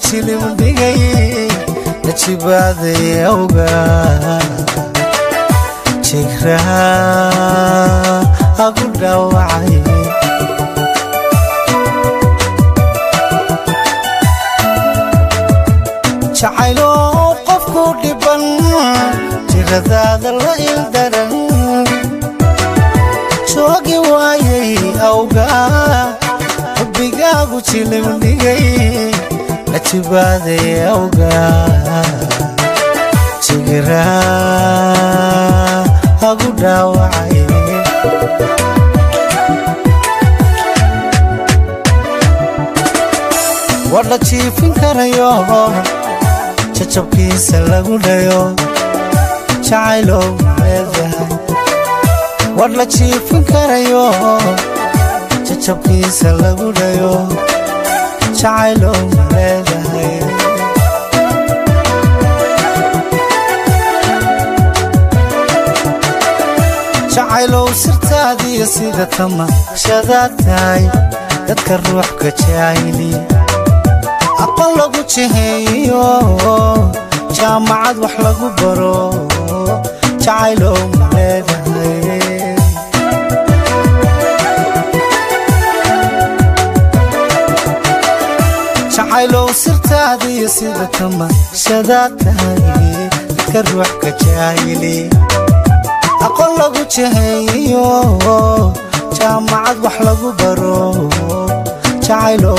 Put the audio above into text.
jilib dhigay najibaaday awga jigra agu dhaawacay jacaylo qofku dhiban jiradaada la ildaran joogi waayay awga bigaagu jilib dhigay najibaaday awga jigra agu dhaawacay wala jiifin karayo jajabkiisa lagu dhayo jacaylo leedahay wala jiifin karayo jajabkiisa lagu dhayo jacaylo leedahay jacaylo sirtaadiyo sida tamashadaatahay dadka ruuxka jacayli aqal lagu jiheeyo jaamacad wax lagu baro jacaylo leedahay jacaylo sirtaadiyo sida tamashadaatahay dadka ruuxka jacayli aqal lagu jiheeyo jaamacad wax lagu baro jacaylo